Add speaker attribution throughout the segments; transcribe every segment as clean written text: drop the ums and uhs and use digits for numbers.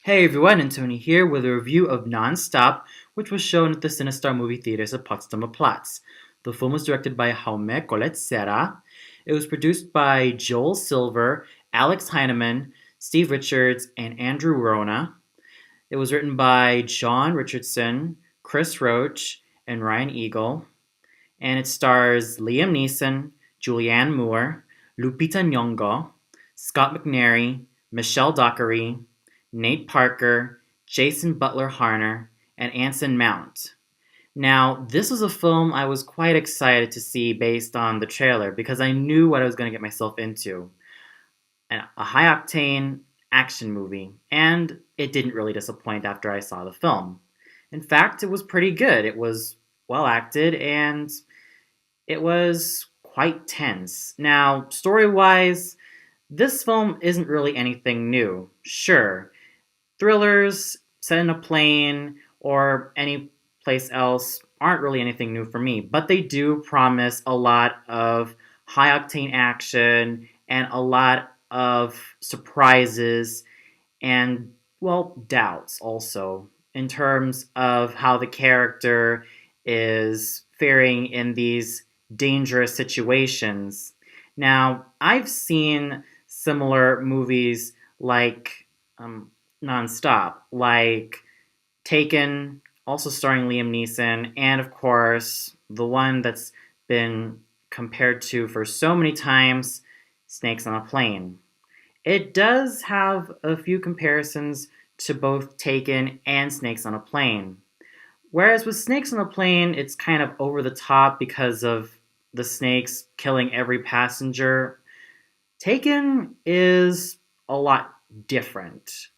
Speaker 1: Hey everyone, Anthony here with a review of Non-Stop, which was shown at the CineStar movie theaters at Potsdamer Platz. The film was directed by Jaume Collet Serra. It was produced by Joel Silver, Alex Heineman, Steve Richards, and Andrew Rona. It was written by John Richardson, Chris Roach, and Ryan Eagle. And it stars Liam Neeson, Julianne Moore, Lupita Nyong'o, Scott McNairy, Michelle Dockery, Nate Parker, Jason Butler Harner, and Anson Mount. Now, this was a film I was quite excited to see based on the trailer because I knew what I was going to get myself into. A high octane action movie, and it didn't really disappoint after I saw the film. In fact, it was pretty good. It was well acted and it was quite tense. Now, story wise, this film isn't really anything new. Sure, thrillers set in a plane or any place else aren't really anything new for me, but they do promise a lot of high octane action and a lot of surprises and, well, doubts also in terms of how the character is faring in these dangerous situations. Now, I've seen similar movies like Nonstop, like Taken, also starring Liam Neeson, and of course, the one that's been compared to for so many times, Snakes on a Plane. It does have a few comparisons to both Taken and Snakes on a Plane. Whereas with Snakes on a Plane, it's kind of over the top because of the snakes killing every passenger. Taken is a lot different.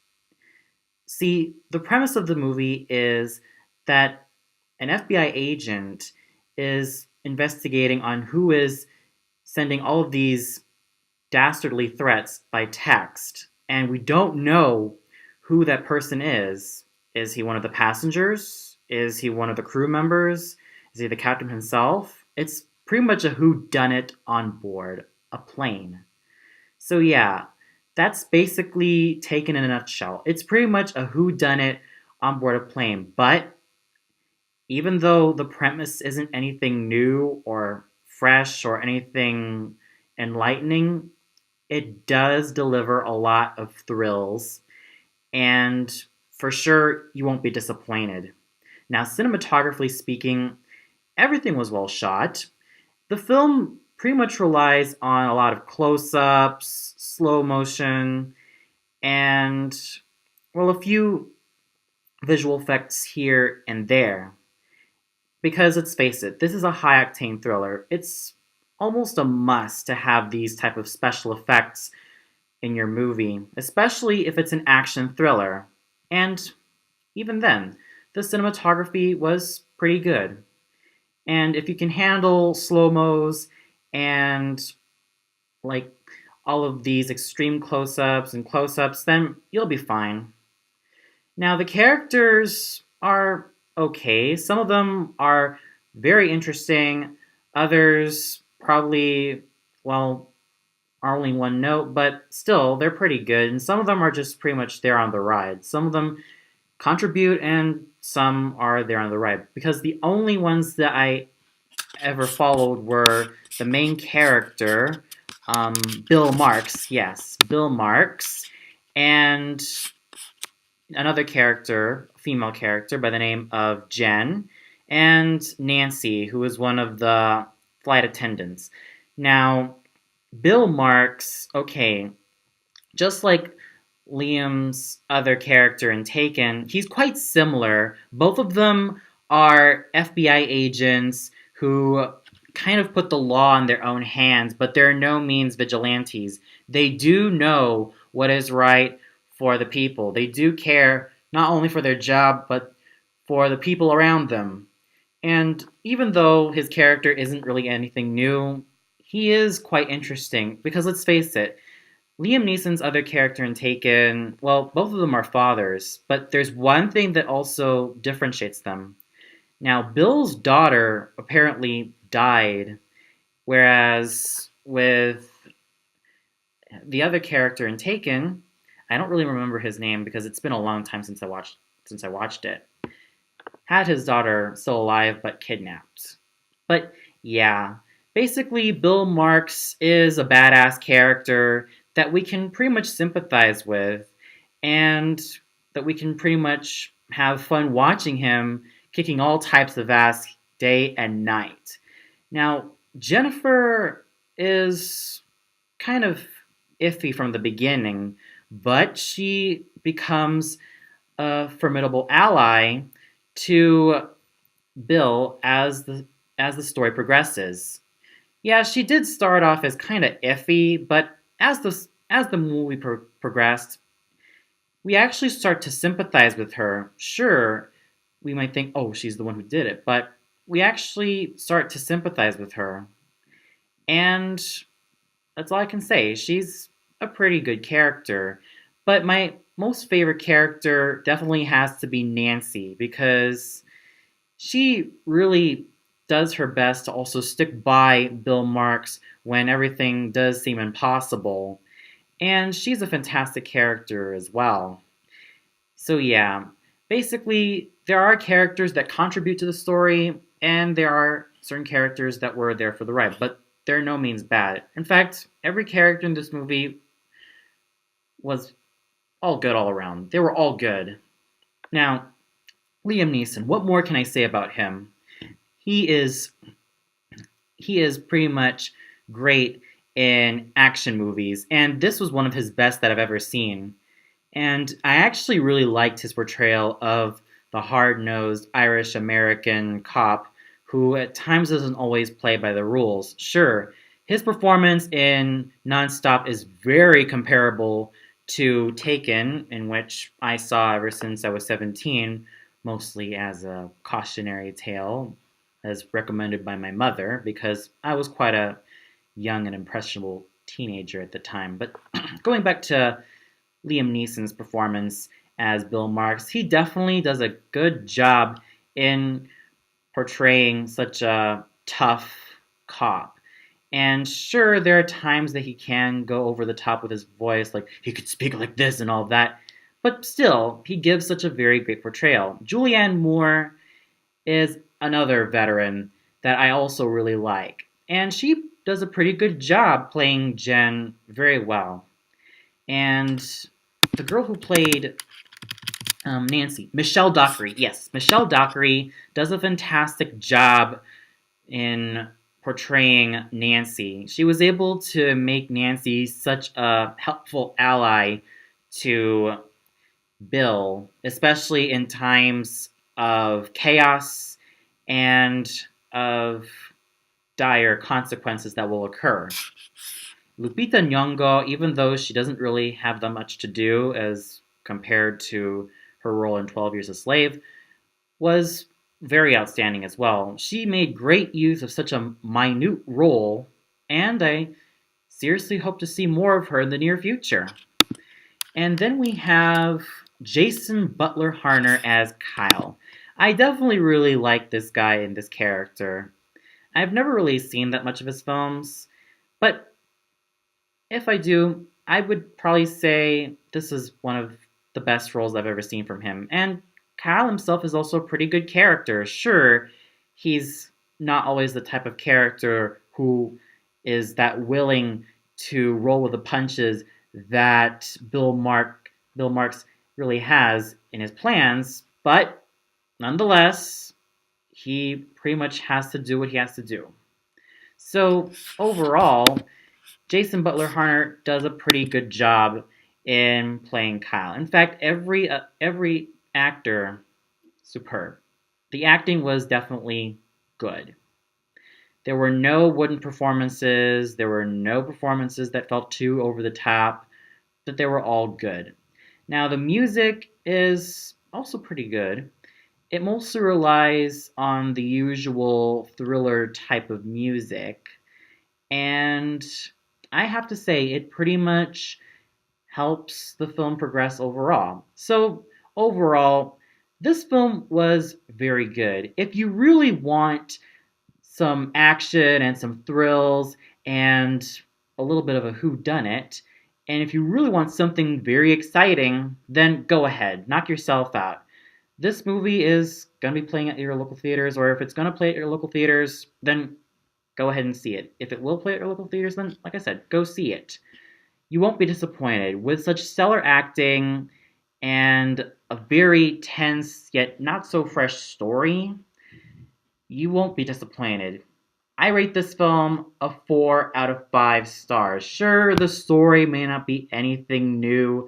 Speaker 1: See, the premise of the movie is that an FBI agent is investigating on who is sending all of these dastardly threats by text, and we don't know who that person is. Is he one of the passengers? Is he one of the crew members? Is he the captain himself? It's pretty much a whodunit on board a plane. So yeah, that's basically taken in a nutshell. It's pretty much a whodunit on board a plane, but even though the premise isn't anything new or fresh or anything enlightening, it does deliver a lot of thrills, and for sure, you won't be disappointed. Now, cinematographically speaking, everything was well shot. The film pretty much relies on a lot of close ups, slow motion, and, well, a few visual effects here and there. Because let's face it, this is a high octane thriller. It's almost a must to have these type of special effects in your movie, especially if it's an action thriller. And even then, the cinematography was pretty good. And if you can handle slow-mos and like all of these extreme close-ups and close-ups, then you'll be fine. Now the characters are okay. Some of them are very interesting. Others probably, well, are only one note, but still, they're pretty good. And some of them are just pretty much there on the ride. Some of them contribute, and some are there on the ride. Because the only ones that I ever followed were the main character, Bill Marks, yes, Bill Marks, and another character, female character by the name of Jen, and Nancy, who is one of the flight attendants. Now, Bill Marks, okay, just like Liam's other character in Taken, he's quite similar. Both of them are FBI agents who kind of put the law in their own hands, but they're no means vigilantes. They do know what is right for the people. They do care not only for their job, but for the people around them. And even though his character isn't really anything new, he is quite interesting because let's face it, Liam Neeson's other character in Taken, well, both of them are fathers, but there's one thing that also differentiates them. Now, Bill's daughter apparently died, whereas with the other character in Taken, I don't really remember his name because it's been a long time since I watched it. Had his daughter still alive but kidnapped. But yeah, basically Bill Marks is a badass character that we can pretty much sympathize with and that we can pretty much have fun watching him kicking all types of ass day and night. Now, Jennifer is kind of iffy from the beginning, but she becomes a formidable ally to Bill as the story progresses. Yeah, she did start off as kind of iffy, but as the movie progressed, we actually start to sympathize with her. Sure, we might think, "Oh, she's the one who did it," but we actually start to sympathize with her. And that's all I can say. She's a pretty good character. But my most favorite character definitely has to be Nancy because she really does her best to also stick by Bill Marks when everything does seem impossible. And she's a fantastic character as well. So, yeah, basically, there are characters that contribute to the story, and there are certain characters that were there for the ride, but they're no means bad. In fact, every character in this movie was all good all around. They were all good. Now, Liam Neeson, what more can I say about him? He is he is pretty much great in action movies, and this was one of his best that I've ever seen. And I actually really liked his portrayal of the hard-nosed Irish American cop who at times doesn't always play by the rules. Sure, his performance in Nonstop is very comparable to Taken, in which I saw ever since I was 17, mostly as a cautionary tale, as recommended by my mother, because I was quite a young and impressionable teenager at the time. But going back to Liam Neeson's performance as Bill Marks, he definitely does a good job in portraying such a tough cop. And sure, there are times that he can go over the top with his voice, like he could speak like this and all that, but still, he gives such a very great portrayal. Julianne Moore is another veteran that I also really like, and she does a pretty good job playing Jen very well. And the girl who played Nancy, Michelle Dockery, yes, Michelle Dockery does a fantastic job in portraying Nancy. She was able to make Nancy such a helpful ally to Bill, especially in times of chaos and of dire consequences that will occur. Lupita Nyong'o, even though she doesn't really have that much to do as compared to her role in 12 Years a Slave, was very outstanding as well. She made great use of such a minute role, and I seriously hope to see more of her in the near future. And then we have Jason Butler Harner as Kyle. I definitely really like this guy and this character. I've never really seen that much of his films, but if I do, I would probably say this is one of the best roles I've ever seen from him. And Kyle himself is also a pretty good character. Sure, he's not always the type of character who is that willing to roll with the punches that Bill Marks really has in his plans, but nonetheless, he pretty much has to do what he has to do. So overall, Jason Butler Harner does a pretty good job in playing Kyle. In fact, every actor superb. The acting was definitely good. There were no wooden performances. There were no performances that felt too over the top. But they were all good. Now the music is also pretty good. It mostly relies on the usual thriller type of music, and I have to say it pretty much helps the film progress overall. So, overall, this film was very good. If you really want some action and some thrills and a little bit of a whodunit, And if you really want something very exciting, then go ahead, knock yourself out. This movie is going to be playing at your local theaters, or if it's going to play at your local theaters, then go ahead and see it. If it will play at your local theaters, then, like I said, go see it. You won't be disappointed. With such stellar acting and a very tense yet not so fresh story, you won't be disappointed. I rate this film a 4 out of 5 stars. Sure, the story may not be anything new,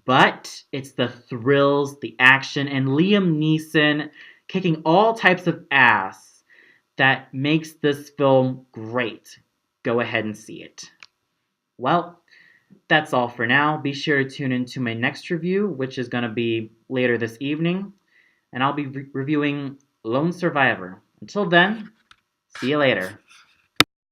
Speaker 1: but it's the thrills, the action, and Liam Neeson kicking all types of ass that makes this film great. Go ahead and see it. Well, that's all for now. Be sure to tune into my next review, which is going to be later this evening, and I'll be reviewing Lone Survivor. Until then, see you later.